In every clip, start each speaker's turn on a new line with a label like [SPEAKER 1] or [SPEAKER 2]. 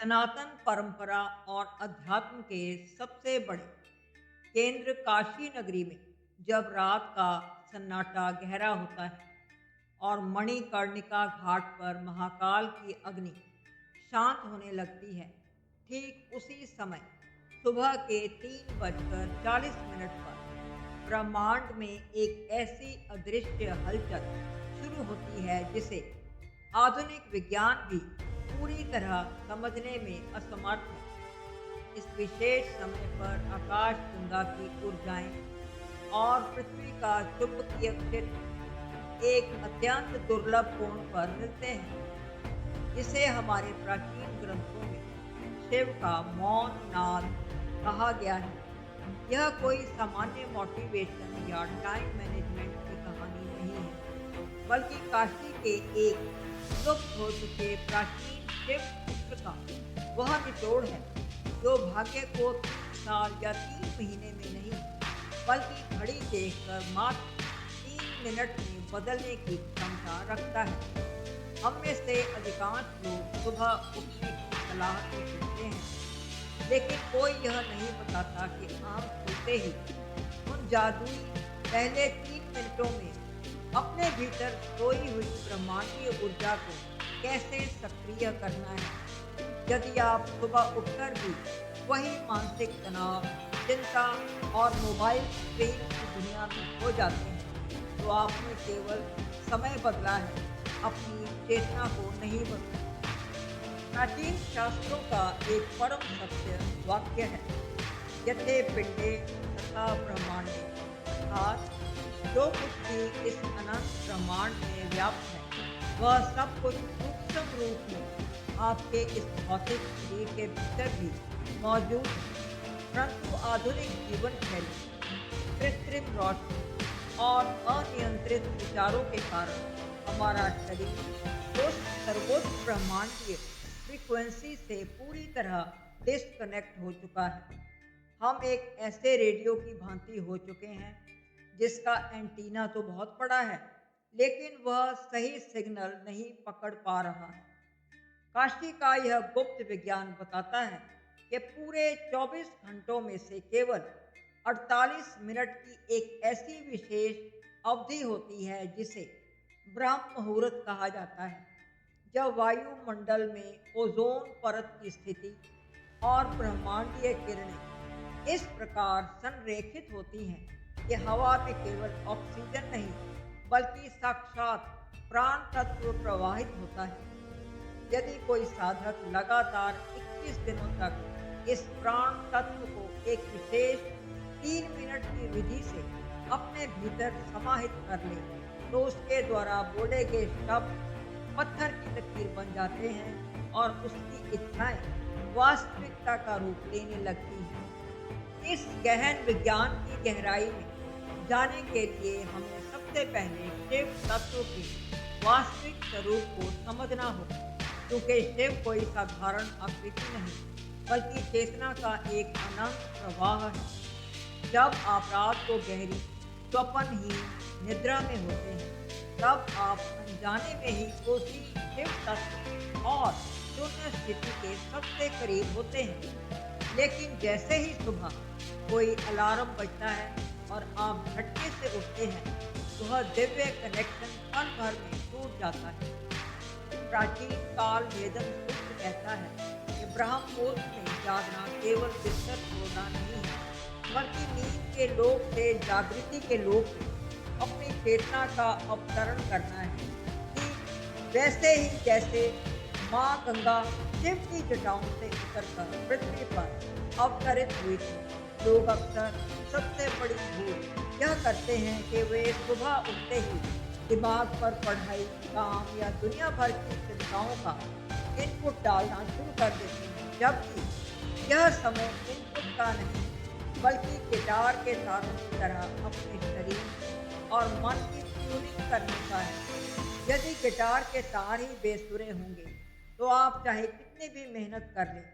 [SPEAKER 1] सनातन परंपरा और अध्यात्म के सबसे बड़े केंद्र काशी नगरी में जब रात का सन्नाटा गहरा होता है और मणिकर्णिका घाट पर महाकाल की अग्नि शांत होने लगती है, ठीक उसी समय सुबह के 3:40 पर ब्रह्मांड में एक ऐसी अदृश्य हलचल शुरू होती है जिसे आधुनिक विज्ञान भी पूरी तरह समझने में असमर्थ है। इस विशेष समय पर आकाश गंगा की ऊर्जाएं और पृथ्वी का चुंबकीय क्षेत्र एक अत्यंत दुर्लभ कोण पर मिलते हैं, जिसे हमारे प्राचीन ग्रंथों में शिव का मौन नाद कहा गया है। यह कोई सामान्य मोटिवेशन या टाइम मैनेजमेंट की कहानी नहीं है, बल्कि काशी के एक लुप्त हो चुके प्राचीन शिव पुत्र का वह निचोड़ है जो भाग्य को 3 साल या 3 महीने में नहीं, बल्कि घड़ी देखकर मात्र 3 मिनट में बदलने की क्षमता रखता है। हम में से अधिकांश लोग सुबह उठने की सलाह तो सुनते हैं, लेकिन कोई यह नहीं बताता कि आँख खुलते ही उन जादुई पहले 3 मिनटों में अपने भीतर सोई हुई ब्रह्मांडीय ऊर्जा को कैसे सक्रिय करना है। यदि आप सुबह उठकर भी वही मानसिक तनाव, चिंता और मोबाइल स्क्रीन की दुनिया में खो जाते हैं, तो आपने केवल समय बदला है, अपनी चेतना को नहीं बदला। प्राचीन शास्त्रों का एक परम सत्य वाक्य है, यथे पिंडे तथा ब्रह्मांडे, अर्थात जो कुछ भी इस अनंत ब्रह्मांड में व्याप्त है, वह सब कुछ सूक्ष्म रूप में आपके इस भौतिक शरीर के भीतर भी मौजूद है। परंतु आधुनिक जीवन शैली, कृत्रिम रोशनी और अनियंत्रित विचारों के कारण हमारा शरीर उस सर्वोच्च ब्रह्मांडीय फ्रीक्वेंसी से पूरी तरह डिस्कनेक्ट हो चुका है। हम एक ऐसे रेडियो की भांति हो चुके हैं जिसका एंटीना तो बहुत बड़ा है, लेकिन वह सही सिग्नल नहीं पकड़ पा रहा है। काशी का यह गुप्त विज्ञान बताता है कि पूरे 24 घंटों में से केवल 48 मिनट की एक ऐसी विशेष अवधि होती है जिसे ब्रह्म मुहूर्त कहा जाता है, जब वायुमंडल में ओजोन परत की स्थिति और ब्रह्मांडीय किरणें इस प्रकार संरेखित होती हैं कि हवा में केवल ऑक्सीजन नहीं, बल्कि साक्षात प्राण तत्व प्रवाहित होता है। यदि कोई साधक लगातार 21 दिनों तक इस प्राण तत्व को एक विशेष 3 मिनट की विधि से अपने भीतर समाहित कर ले, तो उसके द्वारा बोले गए शब्द पत्थर की लकीर बन जाते हैं और उसकी इच्छाएं वास्तविकता का रूप लेने लगती हैं। इस गहन विज्ञान की गहराई में जाने के लिए हमें सबसे पहले शिव तत्व के वास्तविक स्वरूप को समझना होगा, क्योंकि शिव कोई साधारण आकृति नहीं, बल्कि चेतना का एक अनंत प्रवाह है। जब आप रात को गहरी स्वप्नहीन निद्रा में होते हैं, तब आप अनजाने में ही उसी शिव तत्व और शून्य स्थिति के सबसे करीब होते हैं। लेकिन जैसे ही सुबह कोई अलार्म बजता है और आप झटके से उठते हैं, तो वह दिव्य कनेक्शन पल भर में टूट जाता है। प्राचीन काल वेदन सूत्र कहता है कि ब्रह्म मुहूर्त में जागना केवल बिस्तर छोड़ना नहीं है, बल्कि नींद के लोक से जागृति के लोक में अपनी चेतना का अवतरण करना है। ठीक वैसे ही जैसे माँ गंगा शिव की जटाओं से उतरकर पृथ्वी पर अवतरित हुई थी, लोग अक्सर सबसे बड़ी भूल यह करते हैं कि वे सुबह उठते ही दिमाग पर पढ़ाई, काम या दुनिया भर की चिंताओं का इनपुट डालना शुरू कर देते हैं, जबकि यह समय इनपुट का नहीं, बल्कि गिटार के तारों की तरह अपने शरीर और मन की ट्यूनिंग करने का है। यदि गिटार के तार ही बेसुरे होंगे, तो आप चाहे कितनी भी मेहनत कर लें,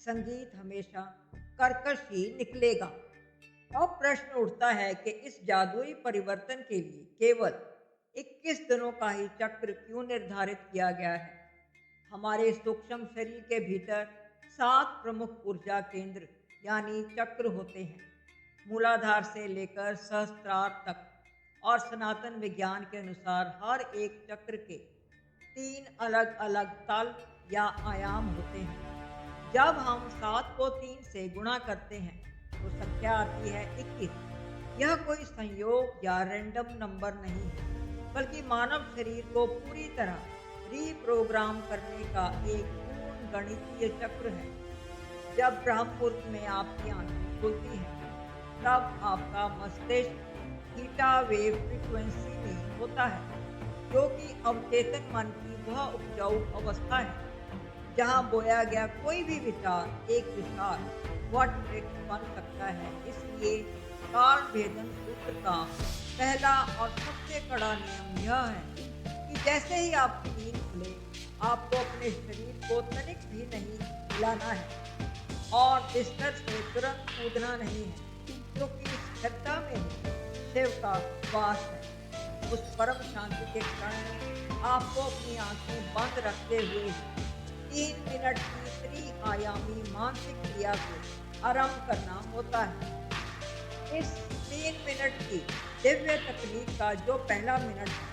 [SPEAKER 1] संगीत हमेशा कर्कश ही निकलेगा। अब प्रश्न उठता है कि इस जादुई परिवर्तन के लिए केवल 21 दिनों का ही चक्र क्यों निर्धारित किया गया है। हमारे सूक्ष्म शरीर के भीतर सात प्रमुख ऊर्जा केंद्र यानी चक्र होते हैं। मूलाधार से लेकर सहस्त्रार तक। और सनातन विज्ञान के अनुसार हर एक चक्र के तीन अलग अलग तल या आयाम होते हैं। जब हम 7 को 3 से गुणा करते हैं तो संख्या आती है 21। यह कोई संयोग या रैंडम नंबर नहीं है, बल्कि मानव शरीर को पूरी तरह रीप्रोग्राम करने का एक पूर्ण गणितीय चक्र है। जब ब्रह्म मुहूर्त में आपकी आंखें खुलती हैं, तब आपका मस्तिष्क थीटा वेव फ्रीक्वेंसी में होता है, जो कि अवचेतन मन की वह उपजाऊ अवस्था है जहां बोया गया कोई भी विचार एक विशाल वटवृक्ष बन सकता है। इसलिए काल भेदन सूत्र का पहला और सबसे कड़ा नियम यह है कि जैसे ही आपकी नींद खुले, आपको अपने शरीर को तनिक भी नहीं हिलाना है और बिस्तर से तुरंत कूदना नहीं है, क्योंकि स्थिरता में ही शिव का वास है। उस परम शांति के क्षण में आपको अपनी आंखें बंद रखते हुए 3 मिनट की त्रिआयामी मानसिक क्रिया को आरंभ करना होता है। इस 3 मिनट की दिव्य तकनीक का जो पहला मिनट है,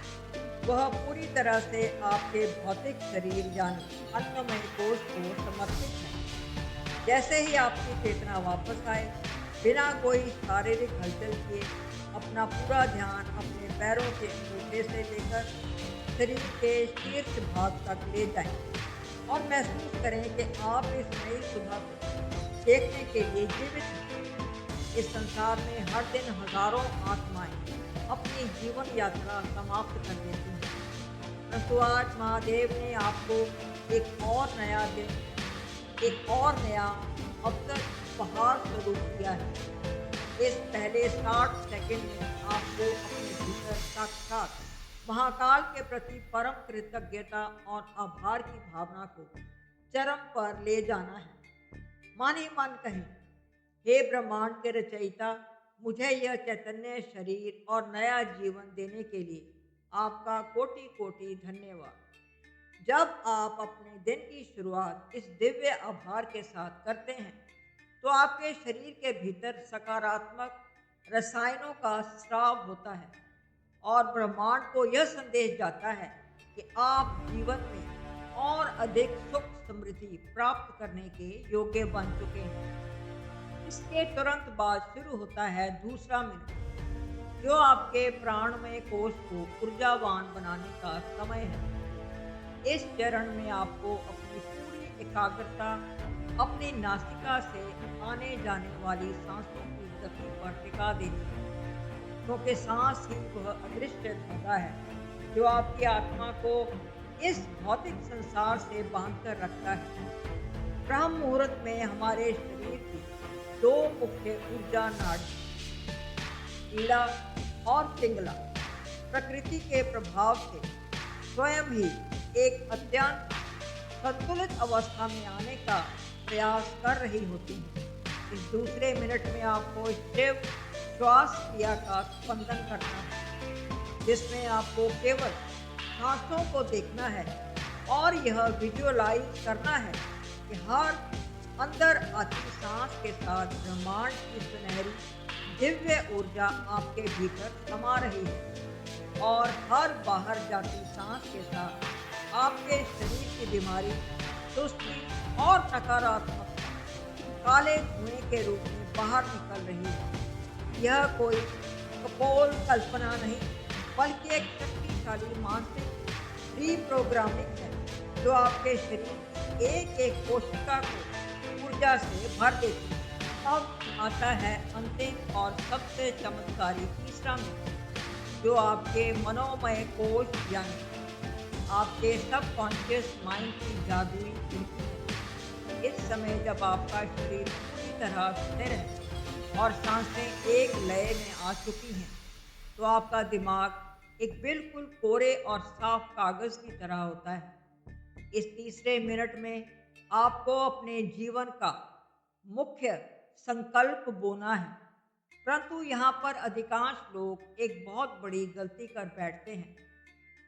[SPEAKER 1] वह पूरी तरह से आपके भौतिक शरीर यानी अन्नमय कोश को समर्पित है। जैसे ही आपकी चेतना वापस आए, बिना कोई शारीरिक हलचल किए अपना पूरा ध्यान अपने पैरों के अंगूठे से लेकर शरीर के शीर्ष भाग तक ले जाएं और महसूस करें कि आप इस नई सुबह को देखने के लिए जीवित हैं। इस संसार में हर दिन हजारों आत्माएं अपनी जीवन यात्रा समाप्त कर देती हैं, परंतु आज महादेव ने आपको एक और नया दिन, एक और नया अवसर उपहार स्वरूप दिया है। इस पहले 60 सेकंड में आपको अपने भीतर साक्षात महाकाल के प्रति परम कृतज्ञता और आभार की भावना को चरम पर ले जाना है। मन ही मन कहें, हे ब्रह्मांड के रचयिता, मुझे यह चैतन्य शरीर और नया जीवन देने के लिए आपका कोटि कोटि धन्यवाद। जब आप अपने दिन की शुरुआत इस दिव्य आभार के साथ करते हैं, तो आपके शरीर के भीतर सकारात्मक रसायनों का स्राव होता है और ब्रह्मांड को यह संदेश जाता है कि आप जीवन में और अधिक सुख समृद्धि प्राप्त करने के योग्य बन चुके हैं। इसके तुरंत बाद शुरू होता है दूसरा मिनट, जो आपके प्राणमय कोश को ऊर्जावान बनाने का समय है। इस चरण में आपको अपनी पूरी एकाग्रता अपनी नासिका से आने जाने वाली सांसों की गति पर टिका देनी है, क्योंकि सांस ही वह अदृश्य धागा है जो आपकी आत्मा को इस भौतिक संसार से बांध कर रखता है। ब्रह्म मुहूर्त में हमारे शरीर की 2 मुख्य ऊर्जा नाड़ी, ईड़ा और पिंगला, प्रकृति के प्रभाव से स्वयं ही एक अत्यंत संतुलित अवस्था में आने का प्रयास कर रही होती है। इस दूसरे मिनट में आपको शिव श्वास क्रिया का स्पंदन करना है, जिसमें आपको केवल सांसों को देखना है और यह विजुअलाइज करना है कि हर अंदर आती सांस के साथ ब्रह्मांड की सुनहरी दिव्य ऊर्जा आपके भीतर समा रही है और हर बाहर जाती सांस के साथ आपके शरीर की बीमारी, सुस्ती और नकारात्मकता काले धुएं के रूप में बाहर निकल रही है। यह कोई कपोल कल्पना नहीं, बल्कि एक शक्तिशाली मानसिक रीप्रोग्रामिंग है जो आपके शरीर की एक एक कोशिका को ऊर्जा से भर देती है। अब आता है अंतिम और सबसे चमत्कारी तीसरा मिनट, जो आपके मनोमय कोश यानी आपके सबकॉन्शियस माइंड की जादुई खिड़की है। इस समय जब आपका शरीर पूरी तरह स्थिर है और सांसें एक लय में आ चुकी हैं, तो आपका दिमाग एक बिल्कुल कोरे और साफ कागज की तरह होता है। इस तीसरे मिनट में आपको अपने जीवन का मुख्य संकल्प बोना है, परंतु यहाँ पर अधिकांश लोग एक बहुत बड़ी गलती कर बैठते हैं।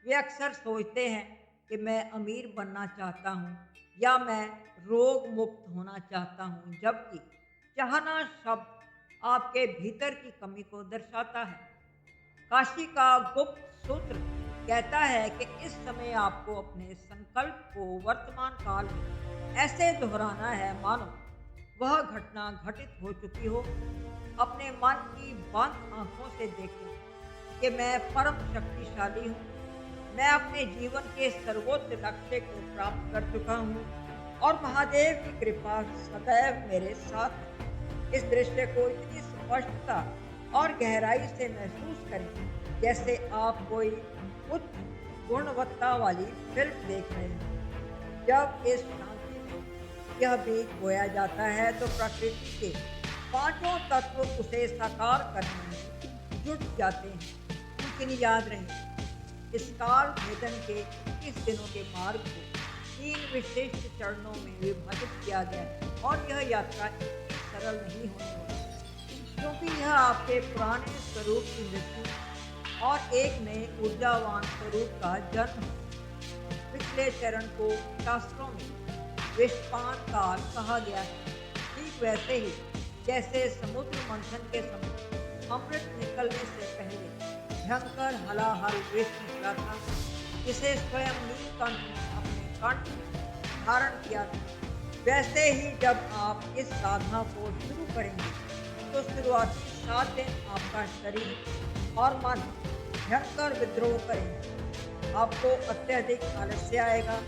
[SPEAKER 1] वे अक्सर सोचते हैं कि मैं अमीर बनना चाहता हूँ या मैं रोग मुक्त होना चाहता हूँ, जबकि चाहना शब्द आपके भीतर की कमी को दर्शाता है। काशी का गुप्त सूत्र कहता है कि इस समय आपको अपने संकल्प को वर्तमान काल में ऐसे दोहराना है मानो वह घटना घटित हो चुकी हो। अपने मन की बंद आंखों से देखें कि मैं परम शक्तिशाली हूँ। मैं अपने जीवन के सर्वोच्च लक्ष्य को प्राप्त कर चुका हूँ और महादेव की कृपा सदैव मेरे साथ है। इस दृश्य को इतनी स्पष्टता और गहराई से महसूस करें जैसे आप कोई उच्च गुणवत्ता वाली फिल्म देख रहे हैं। जब इस शांति में यह बीज बोया जाता है तो प्रकृति के पांचों तत्व उसे साकार करने में जुट जाते हैं। लेकिन याद रहे, इस काल भेदन के 21 दिनों के मार्ग को 3 विशिष्ट चरणों में विभाजित किया गया है और यह यात्रा इतनी सरल नहीं होने वाली, क्योंकि यह आपके पुराने स्वरूप की मृत्यु और एक नए ऊर्जावान स्वरूप का जन्म है। पिछले चरण को शास्त्रों में विषपान काल कहा गया है, ठीक वैसे ही जैसे समुद्र मंथन के समय अमृत निकलने से पहले भयंकर हलाहल विष निकला था, जिसे स्वयं नीलकंठ ने अपने कंठ में धारण किया था। वैसे ही जब आप इस साधना को शुरू करेंगे तो शुरुआती 7 दिन आपका शरीर और मन भयंकर विद्रोह करेंगे। आपको अत्यधिक आलस्य आएगा,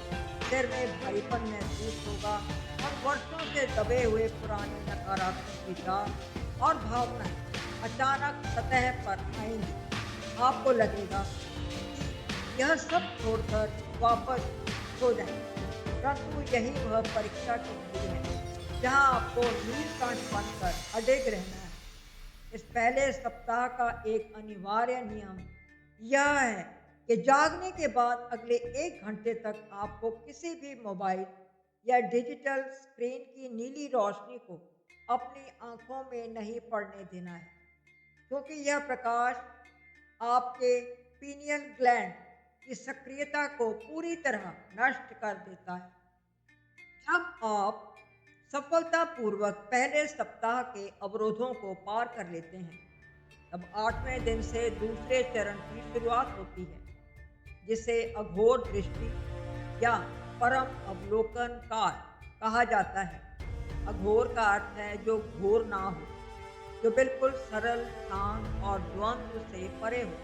[SPEAKER 1] सिर में भारीपन महसूस होगा और वर्षों से दबे हुए पुराने नकारात्मक विचार और भावनाएं अचानक सतह पर आएंगी। आपको लगेगा कि यह सब छोड़कर वापस सो जाए, परंतु यही वह परीक्षा की घड़ी है जहां आपको नीलकंठ बनकर अडिग रहना है। इस पहले सप्ताह का एक अनिवार्य नियम यह है कि जागने के बाद अगले 1 घंटे तक आपको किसी भी मोबाइल या डिजिटल स्क्रीन की नीली रोशनी को अपनी आंखों में नहीं पड़ने देना है, क्योंकि यह प्रकाश आपके पीनियल ग्लैंड की सक्रियता को पूरी तरह नष्ट कर देता है। जब आप सफलतापूर्वक पहले सप्ताह के अवरोधों को पार कर लेते हैं, तब 8वें दिन से दूसरे चरण की शुरुआत होती है, जिसे अघोर दृष्टि या परम अवलोकन काल कहा जाता है। अघोर का अर्थ है जो घोर ना हो, जो बिल्कुल सरल, शांत और द्वंद्व से परे हो।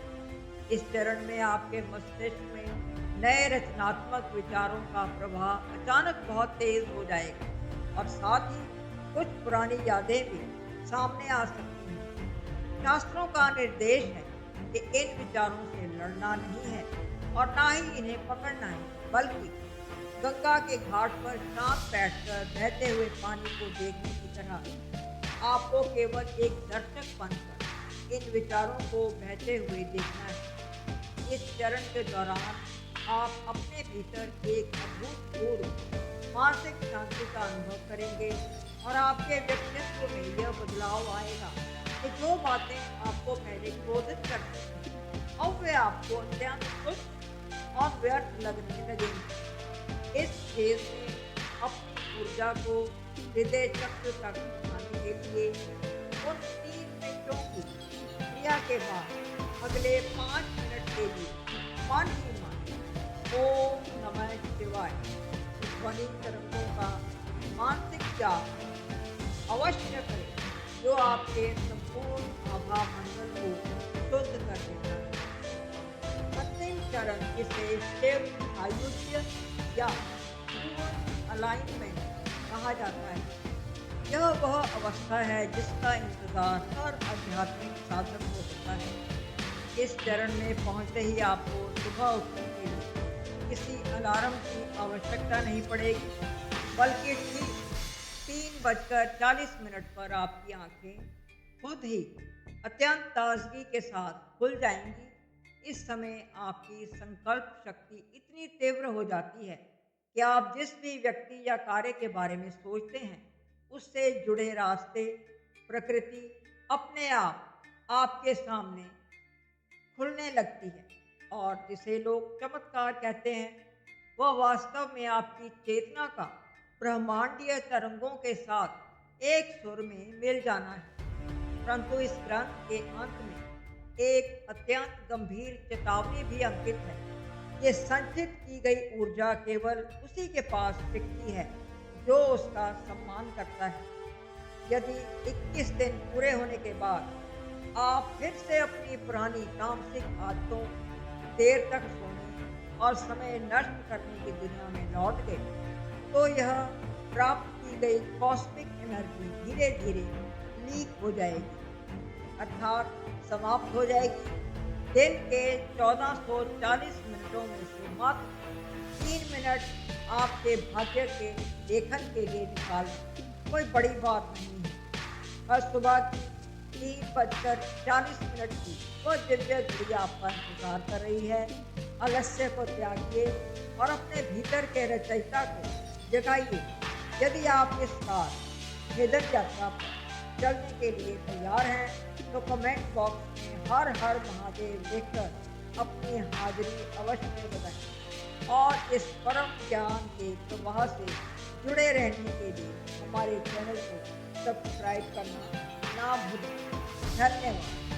[SPEAKER 1] इस चरण में आपके मस्तिष्क में नए रचनात्मक विचारों का प्रवाह अचानक बहुत तेज हो जाएगा और साथ ही कुछ पुरानी यादें भी सामने आ सकती हैं। शास्त्रों का निर्देश है कि इन विचारों से लड़ना नहीं है और ना ही इन्हें पकड़ना है, बल्कि गंगा के घाट पर शांत बैठकर बहते हुए पानी को देखने की तरह आपको केवल एक दर्शक बनकर इन विचारों को बहते हुए देखना है। इस चरण के दौरान आप अपने भीतर एक अभूतपूर्व मानसिक शांति का अनुभव करेंगे और आपके व्यक्तित्व में यह बदलाव आएगा कि जो बातें आपको पहले क्रोधित करती थीं, अब वे आपको अत्यंत तुच्छ और व्यर्थ लगने लगेंगे। इस फेज में अपनी ऊर्जा को हृदय चक्र तक उठाने के लिए उन 3 मिनटों की क्रिया के बाद अगले 5 मिनट के लिए मन ही मन ओम नमः शिवाय ध्वनि तरंगों का मानसिक जाप अवश्य करें, जो आपके संपूर्ण आभा मंडल को शुद्ध कर देता है। अंतिम चरण जिसे शिव आयुष्य या अलाइनमेंट कहा जाता है, यह वह अवस्था है जिसका इंतजार हर आध्यात्मिक साधक को होता है। इस चरण में पहुंचते ही आपको सुबह उठने के लिए किसी अलार्म की आवश्यकता नहीं पड़ेगी, बल्कि ठीक 3:40 पर आपकी आंखें खुद ही अत्यंत ताजगी के साथ खुल जाएंगी। इस समय आपकी संकल्प शक्ति इतनी तीव्र हो जाती है कि आप जिस भी व्यक्ति या कार्य के बारे में सोचते हैं, उससे जुड़े रास्ते, प्रकृति अपने आप आपके सामने खुलने लगती है और जिसे लोग चमत्कार कहते हैं, वह वास्तव में आपकी चेतना का ब्रह्मांडीय तरंगों के साथ एक सुर में मिल जाना है। परंतु इस ग्रंथ के अंत में एक अत्यंत गंभीर चेतावनी भी अंकित है। ये संचित की गई ऊर्जा केवल उसी के पास टिकती है जो उसका सम्मान करता है। यदि 21 दिन पूरे होने के बाद आप फिर से अपनी पुरानी तामसिक आदतों, देर तक सोने और समय नष्ट करने की दुनिया में लौट गए, तो यह प्राप्त की गई कॉस्मिक एनर्जी धीरे धीरे लीक हो जाएगी, अर्थात समाप्त हो जाएगी। दिन के 1440 मिनटों में से मात्र 3 मिनट आपके भाग्य के लेखन के लिए निकालना कोई बड़ी बात नहीं है। हर सुबह की 3:40 की वो दिव्य घड़ी आपका इंतजार कर रही है। आलस्य को त्यागिए और अपने भीतर के रचयिता को जगाइए। यदि आप इस बार निधन यात्रा पर चलने के लिए तैयार हैं तो कमेंट बॉक्स में हर हर महादेव लिखकर अपनी हाजिरी अवश्य बताएं और इस परम ज्ञान के प्रवाह से जुड़े रहने के लिए हमारे चैनल को सब्सक्राइब करना ना भूलें। धन्यवाद।